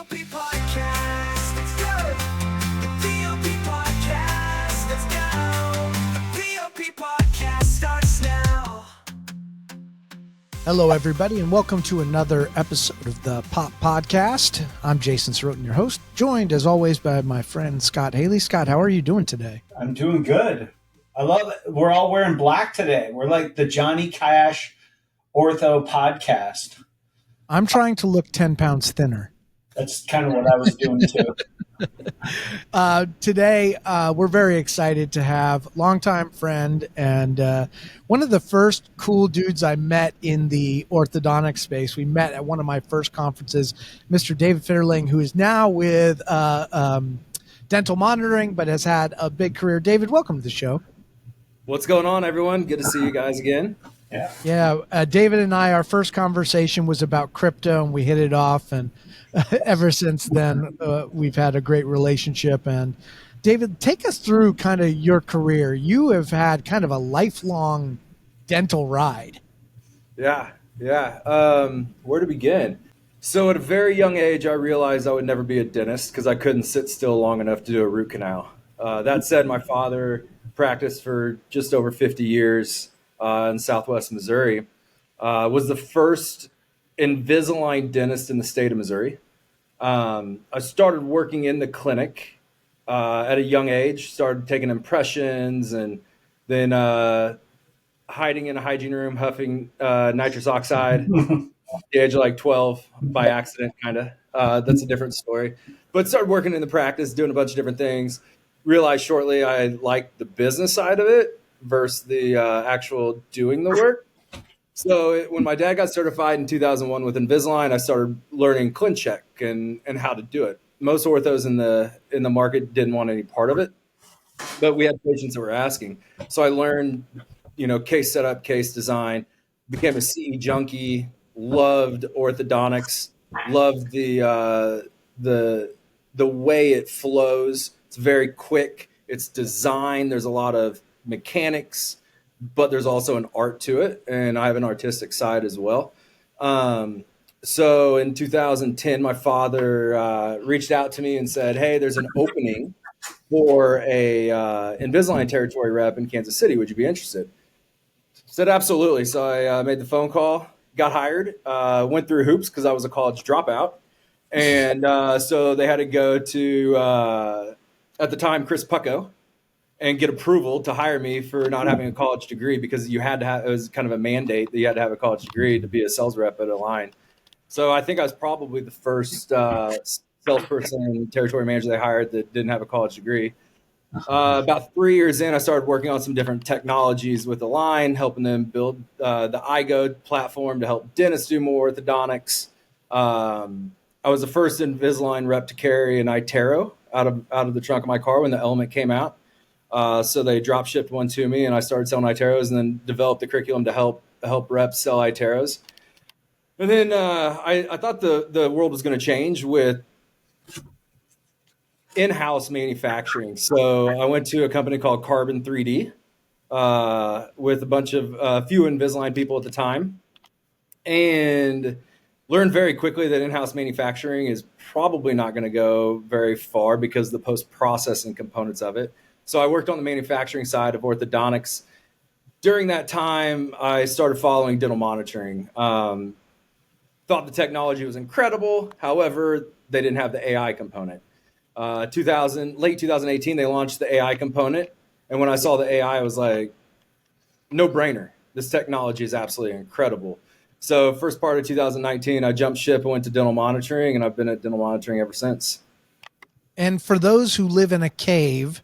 P.O.P podcast, let's go. The P.O.P podcast, let's go. The P.O.P podcast starts now. Hello, everybody, and welcome to another episode of the P.O.P podcast. I'm Jason Sirotin, your host, joined as always by my friend Scott Haley. Scott, how are you doing today? I'm doing good. I love it. We're all wearing black today. We're like the Johnny Cash Ortho podcast. I'm trying to look 10 pounds thinner. That's kind of what I was doing too. Today, we're very excited to have longtime friend and one of the first cool dudes I met in the orthodontic space. We met at one of my first conferences, Mr. David Fitterling, who is now with DentalMonitoring, but has had a big career. David, welcome to the show. What's going on, everyone? Good to see you guys again. Yeah. David and I, our first conversation was about crypto, and we hit it off. And ever since then, we've had a great relationship. And David, take us through kind of your career. You have had kind of a lifelong dental ride. Yeah. Where to begin? So at a very young age, I realized I would never be a dentist because I couldn't sit still long enough to do a root canal. That said, my father practiced for just over 50 years in Southwest Missouri, was the first Invisalign dentist in the state of Missouri. I started working in the clinic at a young age, started taking impressions, and then hiding in a hygiene room, huffing nitrous oxide at the age of like 12 by accident, kind of. That's a different story. But started working in the practice, doing a bunch of different things. Realized shortly I liked the business side of it versus the actual doing the work. So when my dad got certified in 2001 with Invisalign, I started learning ClinCheck and how to do it. Most orthos in the market didn't want any part of it, but we had patients that were asking. So I learned, case setup, case design, became a CE junkie, loved orthodontics, loved the way it flows. It's very quick. It's designed. There's a lot of mechanics, but there's also an art to it, and I have an artistic side as well. So in 2010, my father reached out to me and said, "Hey, there's an opening for a Invisalign territory rep in Kansas City. Would you be interested?" Said absolutely. So I made the phone call, got hired, went through hoops because I was a college dropout, and so they had to go to at the time Chris Pucko and get approval to hire me for not having a college degree, because you had to have, it was kind of a mandate that you had to have a college degree to be a sales rep at a line. So I think I was probably the first salesperson, territory manager they hired that didn't have a college degree. About 3 years in, I started working on some different technologies with the line, helping them build the iGo platform to help dentists do more orthodontics. I was the first Invisalign rep to carry an iTero out of the trunk of my car when the Element came out. So they drop shipped one to me, and I started selling iTeros, and then developed the curriculum to help reps sell iTeros. And then I thought the world was going to change with in-house manufacturing. So I went to a company called Carbon 3D with a bunch of few Invisalign people at the time, and learned very quickly that in-house manufacturing is probably not going to go very far because of the post-processing components of it. So I worked on the manufacturing side of orthodontics. During that time, I started following DentalMonitoring. Thought the technology was incredible. However, they didn't have the AI component. Late 2018, they launched the AI component. And when I saw the AI, I was like, no brainer. This technology is absolutely incredible. So first part of 2019, I jumped ship and went to DentalMonitoring, and I've been at DentalMonitoring ever since. And for those who live in a cave,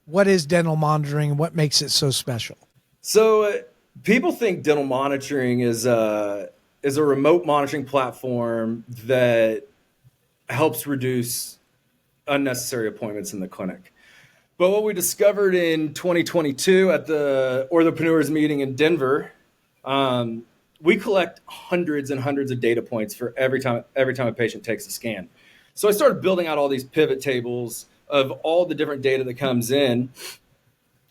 what is DentalMonitoring and what makes it so special? So people think dental monitoring is a remote monitoring platform that helps reduce unnecessary appointments in the clinic. But what we discovered in 2022 at the Orthopreneurs meeting in Denver, we collect hundreds and hundreds of data points for every time a patient takes a scan. So I started building out all these pivot tables of all the different data that comes in.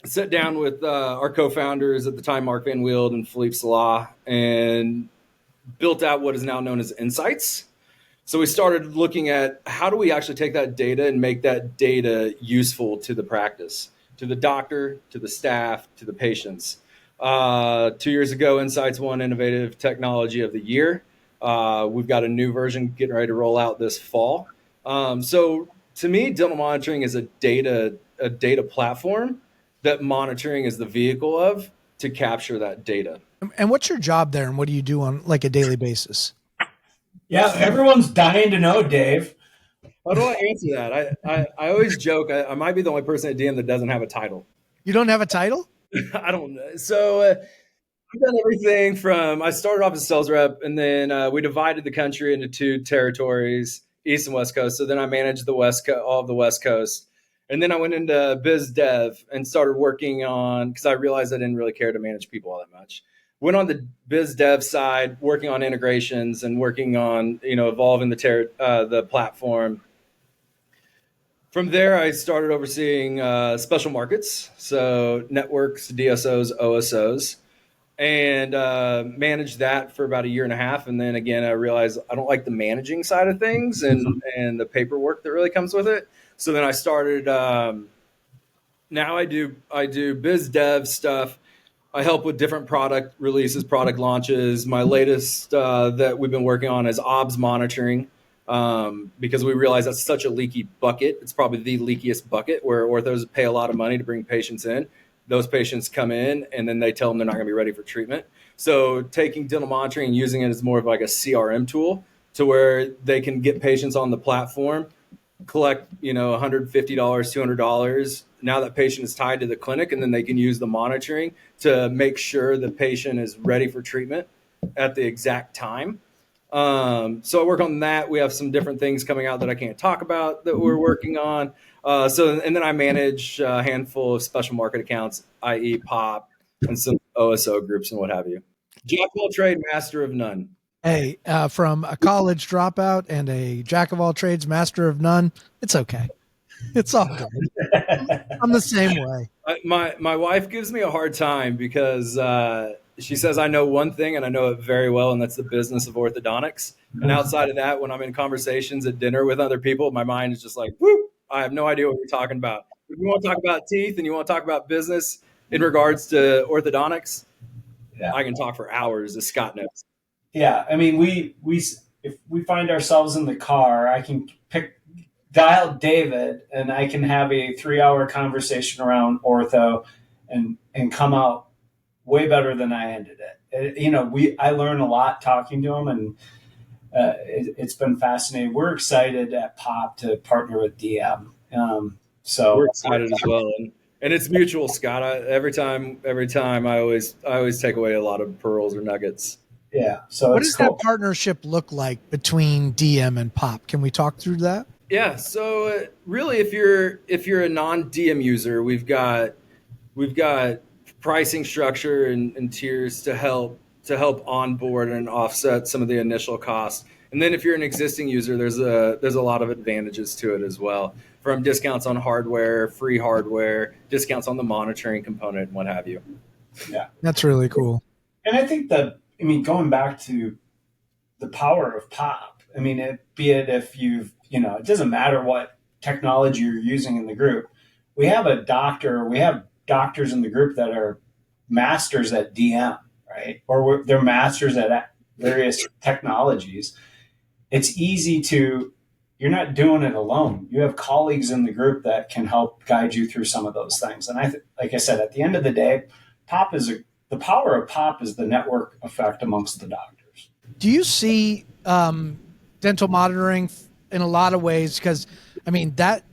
Sat down with our co-founders at the time, Mark Van Wield and Philippe Salah, and built out what is now known as Insights. So we started looking at how do we actually take that data and make that data useful to the practice, to the doctor, to the staff, to the patients. 2 years ago, Insights won Innovative Technology of the Year. We've got a new version getting ready to roll out this fall. So to me, dental monitoring is a data platform that monitoring is the vehicle of to capture that data. And what's your job there, and what do you do on like a daily basis? Yeah, everyone's dying to know, Dave. How do I answer that? I always joke I might be the only person at DM that doesn't have a title. You don't have a title? I don't know. So I've done everything from I started off as sales rep, and then we divided the country into 2 territories, East and West Coast. So then I managed the all of the West Coast. And then I went into biz dev and started working on, because I realized I didn't really care to manage people all that much. Went on the biz dev side, working on integrations and working on, evolving the platform. From there, I started overseeing special markets, so networks, DSOs, OSOs, and managed that for about 1.5 years. And then again, I realized I don't like the managing side of things and the paperwork that really comes with it. So then I started. Now I do biz dev stuff. I help with different product releases, product launches. My latest that we've been working on is OBS monitoring, because we realize that's such a leaky bucket. It's probably the leakiest bucket where orthos pay a lot of money to bring patients in. Those patients come in and then they tell them they're not going to be ready for treatment. So taking dental monitoring and using it as more of like a CRM tool to where they can get patients on the platform, collect, $150, $200. Now that patient is tied to the clinic, and then they can use the monitoring to make sure the patient is ready for treatment at the exact time. So I work on that. We have some different things coming out that I can't talk about that we're working on. And then I manage a handful of special market accounts, i.e. P.O.P, and some OSO groups and what have you. Jack of all trade, master of none. Hey, from a college dropout and a jack of all trades, master of none, it's okay. It's all good. I'm the same way. My wife gives me a hard time because she says I know one thing and I know it very well, and that's the business of orthodontics. And outside of that, when I'm in conversations at dinner with other people, my mind is just like, whoop, I have no idea what you're talking about. If you want to talk about teeth and you want to talk about business in regards to orthodontics, I can talk for hours, as Scott knows. Yeah, I mean, we if we find ourselves in the car, I can dial David, and I can have a 3-hour conversation around ortho, and come out way better than I ended it. I learn a lot talking to him, and it's been fascinating. We're excited at P.O.P to partner with DM. So we're excited as well, and it's mutual, Scott. Every time I always take away a lot of pearls or nuggets. Yeah. So what does that partnership look like between DM and P.O.P? Can we talk through that? Yeah. So really, if you're a non-DM user, we've got pricing structure and tiers to help onboard and offset some of the initial costs. And then if you're an existing user, there's a lot of advantages to it as well, from discounts on hardware, free hardware, discounts on the monitoring component, and what have you. Yeah, that's really cool. And I think going back to the power of P.O.P, be it if it doesn't matter what technology you're using in the group. We have doctors in the group that are masters at DM, right? Or they're masters at various technologies. It's easy you're not doing it alone. You have colleagues in the group that can help guide you through some of those things. And like I said, at the end of the day, the power of P.O.P is the network effect amongst the doctors. Do you see dental monitoring in a lot of ways? Because that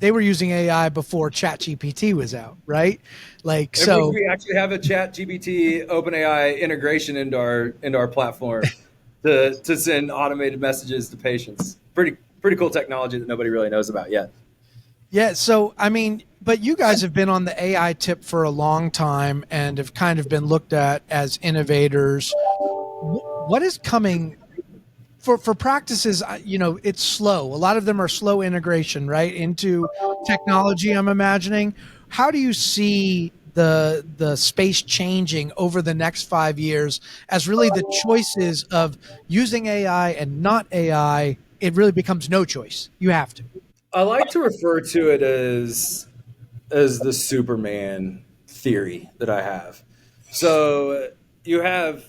they were using AI before ChatGPT was out, right? So we actually have a ChatGPT OpenAI integration into our platform to send automated messages to patients. Pretty cool technology that nobody really knows about yet. Yeah. So, but you guys have been on the AI tip for a long time and have kind of been looked at as innovators. What is coming for practices? It's slow. A lot of them are slow integration, right, into technology, I'm imagining. How do you see the space changing over the next 5 years as really the choices of using AI and not AI it really becomes no choice. You have to. I like to refer to it as the Superman theory that I have. So you have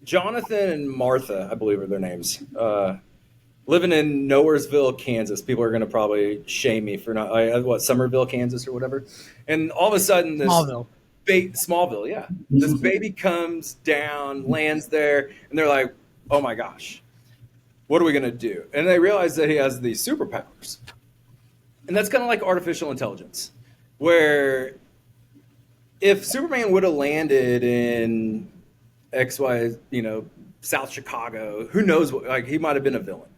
Jonathan and Martha, I believe are their names, living in Nowheresville, Kansas. People are going to probably shame me for not Somerville, Kansas, or whatever. And all of a sudden, this Smallville. Smallville, yeah, this baby comes down, lands there, and they're like, "Oh my gosh, what are we going to do?" And they realize that he has these superpowers. And that's kind of like artificial intelligence, where if Superman would have landed in XY, South Chicago, who knows what, like he might have been a villain.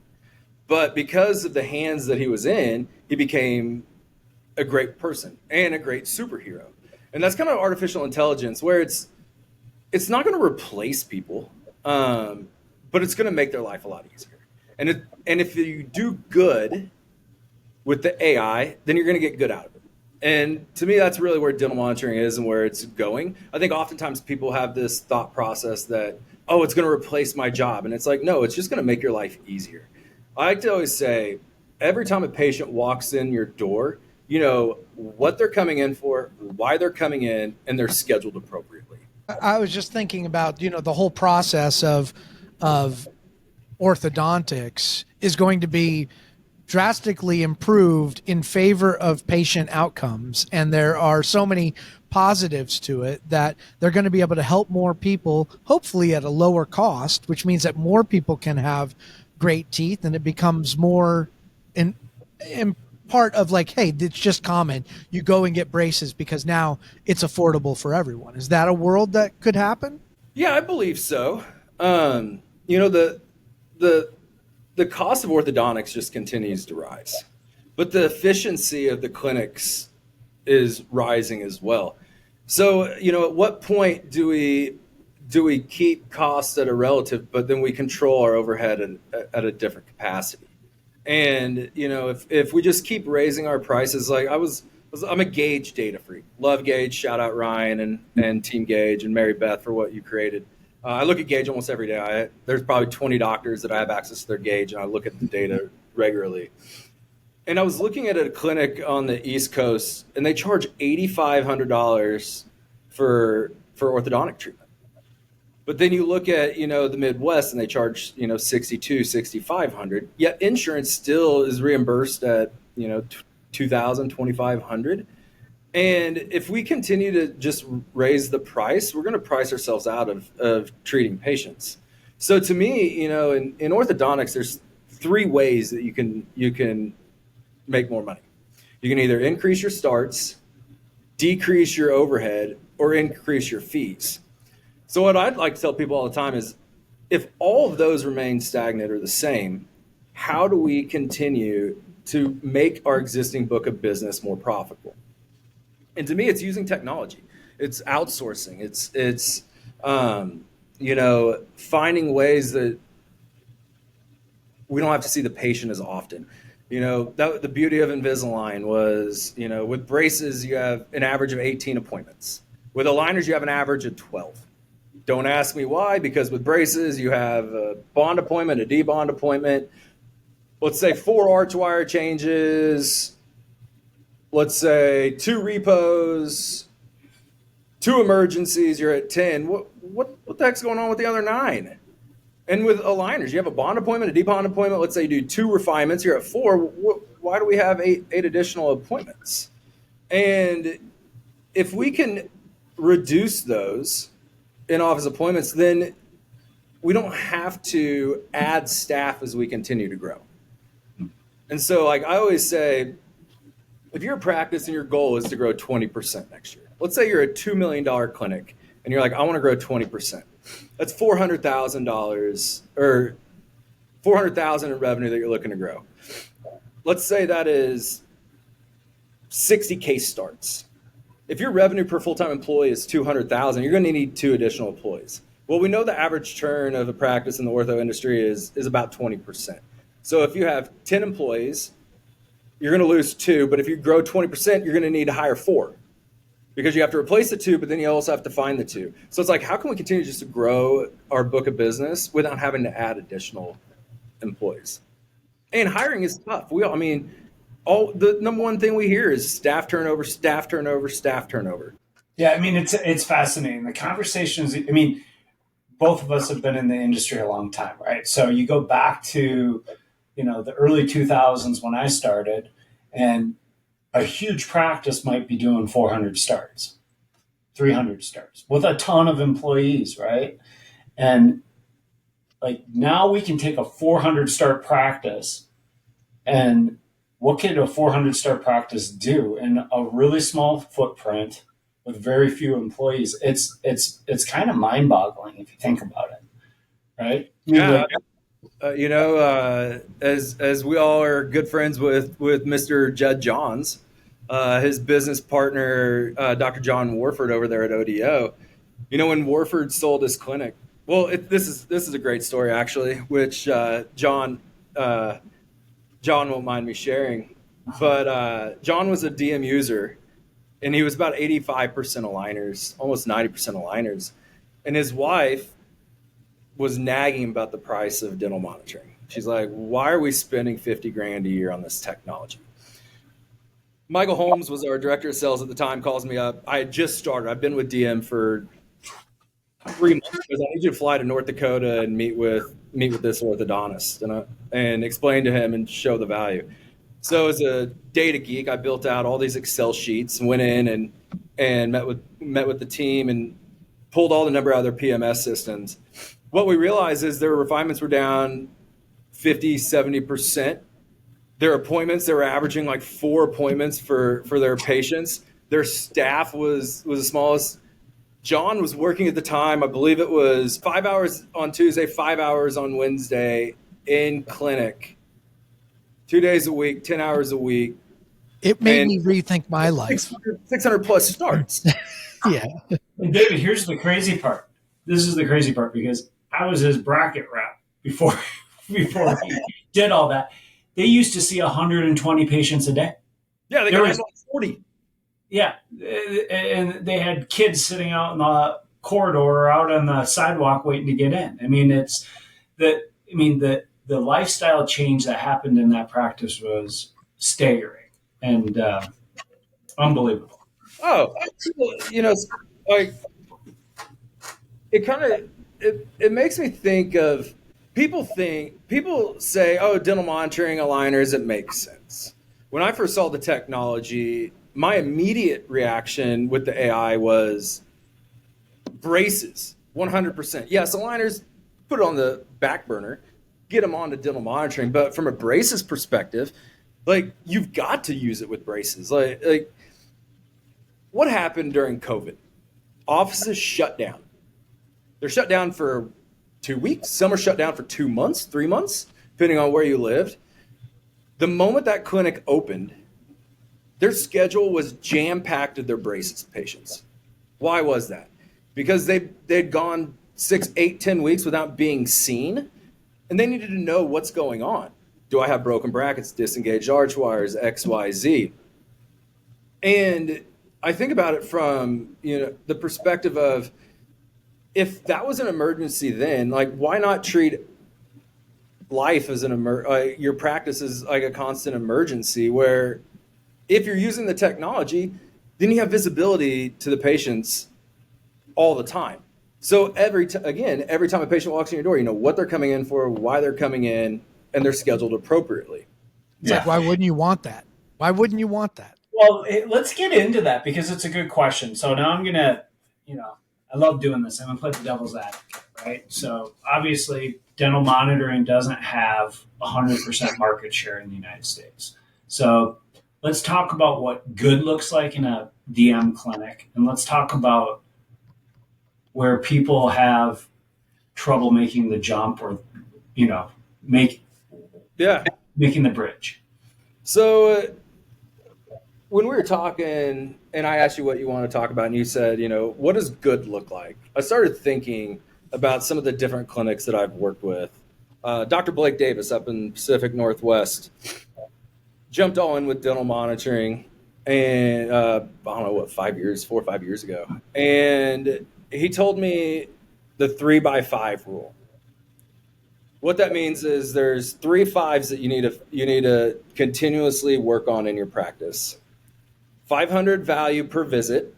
But because of the hands that he was in, he became a great person and a great superhero. And that's kind of artificial intelligence, where it's not going to replace people, but it's going to make their life a lot easier. And if you do good with the AI, then you're going to get good out of it. And to me, that's really where dental monitoring is and where it's going. I think oftentimes people have this thought process that, oh, it's going to replace my job. And it's like, no, it's just going to make your life easier. I like to always say, every time a patient walks in your door, you know what they're coming in for, why they're coming in, and they're scheduled appropriately. I was just thinking about, the whole process of orthodontics is going to be drastically improved in favor of patient outcomes. And there are so many positives to it that they're going to be able to help more people, hopefully at a lower cost, which means that more people can have great teeth, and it becomes more in part of like, hey, it's just common. You go and get braces because now it's affordable for everyone. Is that a world that could happen? Yeah, I believe so. The cost of orthodontics just continues to rise, but the efficiency of the clinics is rising as well. So, at what point do we keep costs at a relative, but then we control our overhead at a different capacity? And, if we just keep raising our prices, like I'm a Gauge data freak. Love Gauge. Shout out Ryan and Team Gauge and Mary Beth for what you created. I look at Gauge almost every day. There's probably 20 doctors that I have access to their Gauge, and I look at the data regularly. And I was looking at a clinic on the East Coast, and they charge $8,500 for orthodontic treatment. But then you look at, the Midwest, and they charge, $6,200, $6,500. Yet insurance still is reimbursed at, $2,000, $2,500. And if we continue to just raise the price, we're going to price ourselves out of treating patients. So to me, in orthodontics, there's three ways that you can make more money. You can either increase your starts, decrease your overhead, or increase your fees. So what I'd like to tell people all the time is, if all of those remain stagnant or the same, how do we continue to make our existing book of business more profitable? And to me, it's using technology. It's outsourcing. It's finding ways that we don't have to see the patient as often. The beauty of Invisalign was, with braces, you have an average of 18 appointments. With aligners, you have an average of 12. Don't ask me why, because with braces, you have a bond appointment, a debond appointment. Let's say 4 arch wire changes. Let's say 2 repos, 2 emergencies, you're at 10. What the heck's going on with the other 9? And with aligners, you have a bond appointment, a debond appointment. Let's say you do 2 refinements, you're at 4. Why do we have 8 additional appointments? And if we can reduce those in-office appointments, then we don't have to add staff as we continue to grow. And so, like I always say, if you're a practice and your goal is to grow 20% next year, let's say you're a $2 million clinic and you're like, I want to grow 20%. That's $400,000 or $400,000 in revenue that you're looking to grow. Let's say that is 60 case starts. If your revenue per full-time employee is $200,000, you're going to need 2 additional employees. Well, we know the average churn of a practice in the ortho industry is about 20%. So if you have 10 employees, you're going to lose 2, but if you grow 20%, you're going to need to hire 4. because you have to replace the two, but then you also have to find the two. So it's like, how can we continue just to grow our book of business without having to add additional employees? And hiring is tough. All the number one thing we hear is staff turnover, staff turnover, staff turnover. Yeah, I mean, it's fascinating. The conversations, I mean, both of us have been in the industry a long time, right? So you go back to, the early 2000s when I started, and a huge practice might be doing 400 starts, 300 starts with a ton of employees, right? And like now we can take a 400 start practice, and what can a 400 start practice do in a really small footprint with very few employees? It's kind of mind boggling if you think about it, right? Yeah. As we all are good friends with Mr. Judd Johns, his business partner, Dr. John Warford over there at ODO, when Warford sold his clinic, well, this is a great story actually, which John won't mind me sharing, but John was a DM user, and he was about 85% aligners, almost 90% aligners, and his wife was nagging about the price of dental monitoring. She's like, why are we spending $50,000 a year on this technology? Michael Holmes was our director of sales at the time, calls me up. I had just started. I've been with DM for 3 months because I need you to fly to North Dakota and meet with this orthodontist and explain to him and show the value. So as a data geek, I built out all these Excel sheets and went in and met with the team and pulled all the number out of their PMS systems. What we realized is their refinements were down 50, 70%. Their appointments, they were averaging like 4 appointments for their patients. Their staff was as small as John was working at the time. I believe it was 5 hours on Tuesday, 5 hours on Wednesday in clinic, 2 days a week, 10 hours a week. It made me rethink my life. 600 plus starts. Yeah. And David, here's the crazy part. This is the crazy part because I was his bracket rep before he did all that. They used to see 120 patients a day. Yeah, they got 40. Yeah, and they had kids sitting out in the corridor or out on the sidewalk waiting to get in. I mean, the lifestyle change that happened in that practice was staggering and unbelievable. Oh, like it makes me think of people say, oh, dental monitoring aligners, it makes sense. When I first saw the technology, my immediate reaction with the AI was braces, 100%. Yes, aligners, put it on the back burner, get them onto dental monitoring. But from a braces perspective, like you've got to use it with braces. Like what happened during COVID? Offices shut down. They're shut down for 2 weeks. Some are shut down for 2 months, 3 months, depending on where you lived. The moment that clinic opened, their schedule was jam-packed with their braces patients. Why was that? Because they'd gone 6, 8, 10 weeks without being seen, and they needed to know what's going on. Do I have broken brackets, disengaged arch wires, X, Y, Z? And I think about it from the perspective of, if that was an emergency then, like why not treat life as your practice as like a constant emergency where if you're using the technology, then you have visibility to the patients all the time. So every time a patient walks in your door, you know what they're coming in for, why they're coming in, and they're scheduled appropriately. It's like, why wouldn't you want that? Why wouldn't you want that? Well, let's get into that because it's a good question. So now I'm going to, I love doing this. I'm going to play the devil's advocate, right? So obviously dental monitoring doesn't have 100% market share in the United States. So let's talk about what good looks like in a DM clinic. And let's talk about where people have trouble making the jump or, making the bridge. So when we were talking and I asked you what you want to talk about and you said, what does good look like? I started thinking about some of the different clinics that I've worked with. Dr. Blake Davis up in Pacific Northwest jumped all in with dental monitoring. and I don't know what, 4 or 5 years ago, and he told me the 3x5 rule. What that means is there's 3 5s that you need to continuously work on in your practice. 500 value per visit,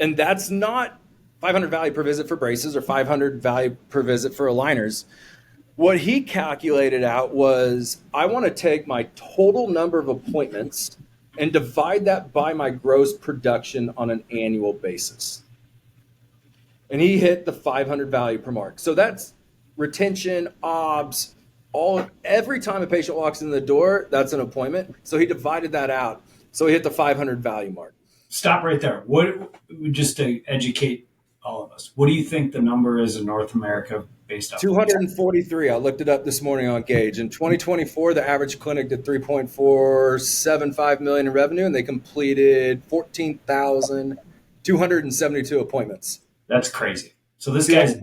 and that's not 500 value per visit for braces or 500 value per visit for aligners. What he calculated out was, I want to take my total number of appointments and divide that by my gross production on an annual basis. And he hit the 500 value per mark. So that's retention, obs, every time a patient walks in the door, that's an appointment. So he divided that out. So he hit the 500 value mark. Stop right there. Just to educate all of us, what do you think the number is in North America based off? 243. I looked it up this morning on Gauge. In 2024, the average clinic did 3.475 million in revenue, and they completed 14,272 appointments. That's crazy. So he's trying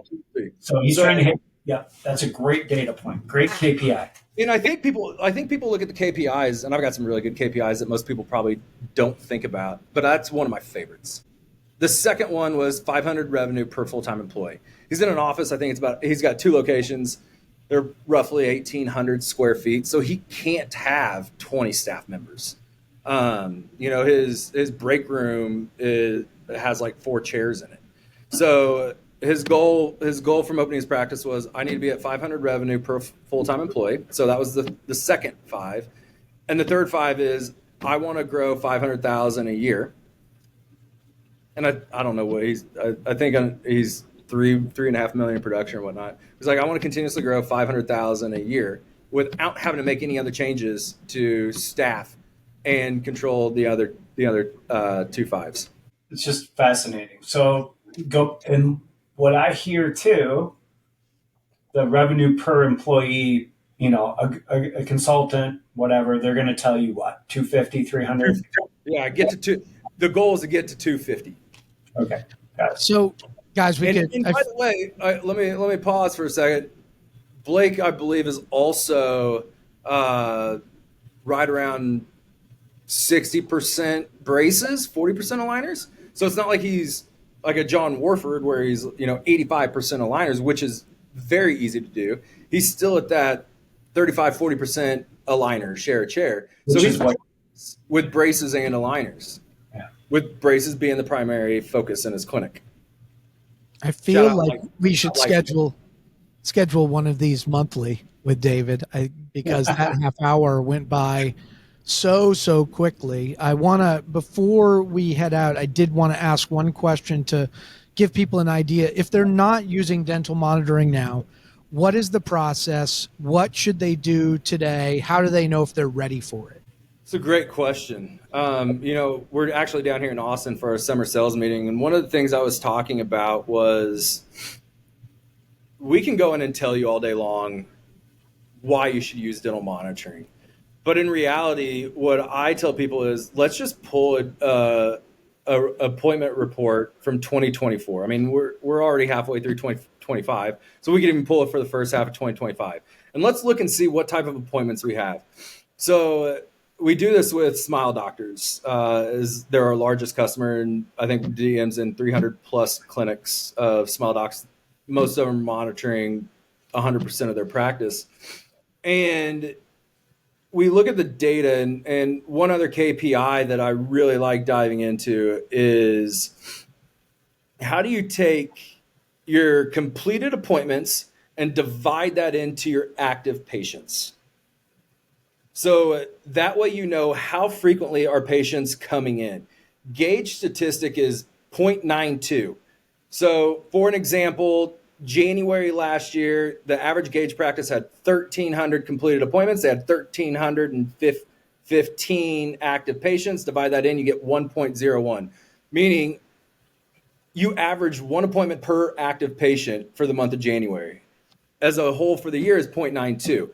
to hit. Yeah, that's a great data point. Great KPI. And I think people look at the KPIs, and I've got some really good KPIs that most people probably don't think about, but that's one of my favorites. The second one was 500 revenue per full-time employee. He's in an office. I think he's got 2 locations. They're roughly 1,800 square feet. So he can't have 20 staff members. His break room has like 4 chairs in it. So his goal from opening his practice was, I need to be at 500 revenue per full-time employee. So that was the second 5. And the third 5 is, I want to grow 500,000 a year. And I don't know what I think he's 3.5 million in production or whatnot. He's like, I want to continuously grow 500,000 a year without having to make any other changes to staff and control the other 2 5s. It's just fascinating. So and what I hear too, the revenue per employee, a consultant, whatever, they're going to tell you what, 250, 300. Yeah, the goal is to get to 250. Okay, got it. So, guys, by the way, let me pause for a second. Blake, I believe, is also right around 60% braces, 40% aligners. So it's not like he's like a John Warford where he's 85% aligners, which is very easy to do. He's still at that 35-40% aligner share a chair. So he's with braces and aligners. With braces being the primary focus in his clinic. I feel like we should schedule one of these monthly with David, because that half hour went by so quickly. Before we head out, I did want to ask one question to give people an idea. If they're not using dental monitoring now, what is the process? What should they do today? How do they know if they're ready for it? It's a great question. We're actually down here in Austin for our summer sales meeting. And one of the things I was talking about was, we can go in and tell you all day long why you should use dental monitoring. But in reality, what I tell people is, let's just pull a appointment report from 2024. I mean, we're already halfway through 2025, so we can even pull it for the first half of 2025. And let's look and see what type of appointments we have. So we do this with Smile Doctors, as they're our largest customer, and I think DM's in 300 plus clinics of Smile Docs. Most of them are monitoring 100% of their practice. And we look at the data, and one other KPI that I really like diving into is, how do you take your completed appointments and divide that into your active patients? So that way you know how frequently are patients coming in. Gauge statistic is 0.92. So for an example, January last year, the average Gauge practice had 1,300 completed appointments. They had 1,315 active patients. Divide that in, you get 1.01, meaning you average 1 appointment per active patient for the month of January. As a whole for the year is 0.92.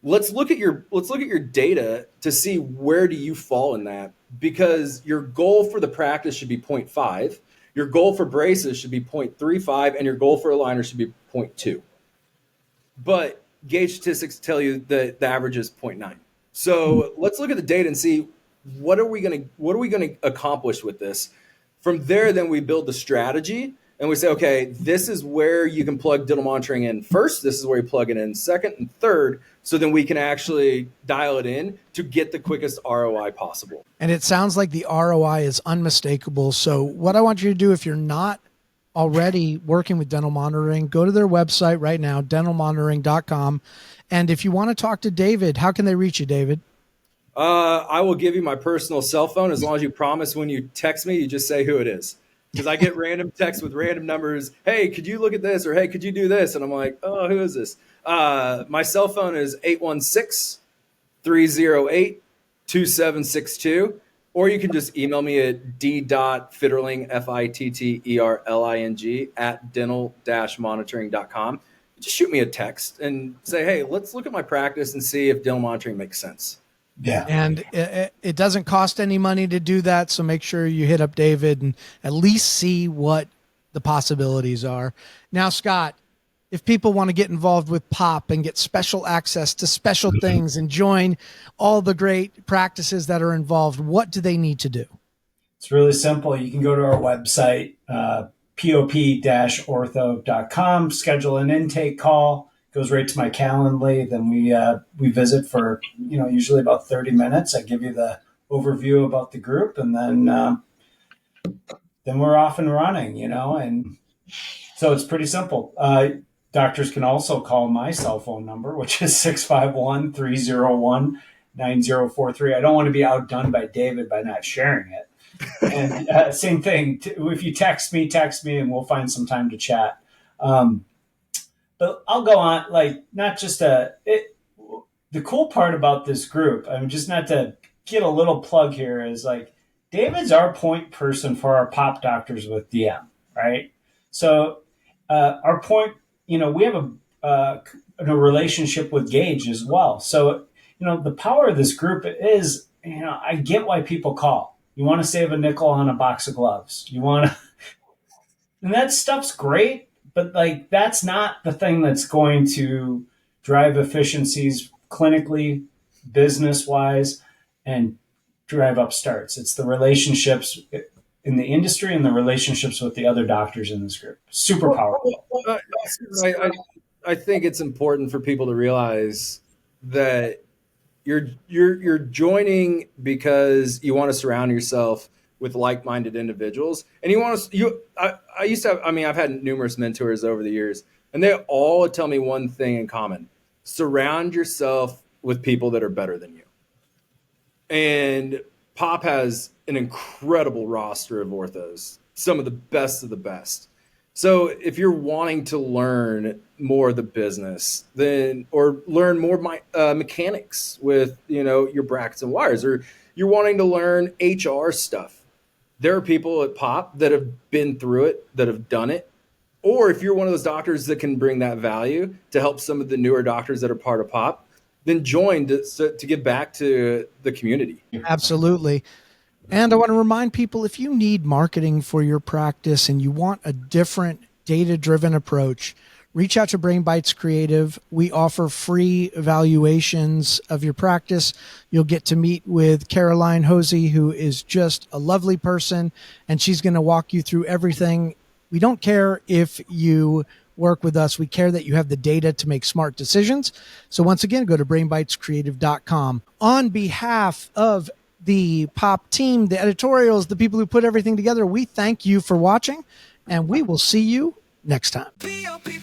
Let's look at your data to see where do you fall in that, because your goal for the practice should be 0.5, your goal for braces should be 0.35, and your goal for aligners should be 0.2. But Gauge statistics tell you that the average is 0.9. So let's look at the data and see what are we going to accomplish with this? From there, then we build the strategy and we say, okay, this is where you can plug dental monitoring in first. This is where you plug it in second and third. So then we can actually dial it in to get the quickest ROI possible. And it sounds like the ROI is unmistakable. So what I want you to do, if you're not already working with dental monitoring, go to their website right now, dentalmonitoring.com. And if you want to talk to David, how can they reach you, David? I will give you my personal cell phone as long as you promise when you text me, you just say who it is. Because I get random texts with random numbers. Hey, could you look at this? Or hey, could you do this? And I'm like, oh, who is this? My cell phone is 816-308-2762. Or you can just email me at d.fitterling, Fitterling, at dental-monitoring.com. Just shoot me a text and say, hey, let's look at my practice and see if dental monitoring makes sense. Yeah. And it doesn't cost any money to do that. So make sure you hit up David and at least see what the possibilities are. Now, Scott, if people want to get involved with P.O.P and get special access to special things and join all the great practices that are involved, what do they need to do? It's really simple. You can go to our website, pop-ortho.com, schedule an intake call. Goes right to my Calendly. Then we visit for usually about 30 minutes. I give you the overview about the group, and then we're off and running. And so it's pretty simple. Doctors can also call my cell phone number, which is 651-301-9043. I don't want to be outdone by David by not sharing it. And same thing. If you text me, and we'll find some time to chat. But I'll go on, not just the cool part about this group, just not to get a little plug here, is David's our point person for our P.O.P doctors with DM, right? So our point, we have a relationship with Gage as well. So, the power of this group is, I get why people call. You want to save a nickel on a box of gloves. And that stuff's great. But that's not the thing that's going to drive efficiencies clinically, business-wise, and drive up starts. It's the relationships in the industry and the relationships with the other doctors in this group. Super powerful. I think it's important for people to realize that you're joining because you want to surround yourself with like-minded individuals. And I used to have, I've had numerous mentors over the years, and they all tell me one thing in common: surround yourself with people that are better than you. And P.O.P has an incredible roster of orthos, some of the best of the best. So if you're wanting to learn more of the business, or learn more mechanics with, your brackets and wires, or you're wanting to learn HR stuff, there are people at P.O.P that have been through it, that have done it. Or if you're one of those doctors that can bring that value to help some of the newer doctors that are part of P.O.P, then join to give back to the community. Absolutely. And I want to remind people, if you need marketing for your practice and you want a different data-driven approach, reach out to Brain Bites Creative. We offer free evaluations of your practice. You'll get to meet with Caroline Hosey, who is just a lovely person, and she's going to walk you through everything. We don't care if you work with us. We care that you have the data to make smart decisions. So once again, go to brainbitescreative.com. On behalf of the P.O.P team, the editorials, the people who put everything together, we thank you for watching, and we will see you next time. P.O.P.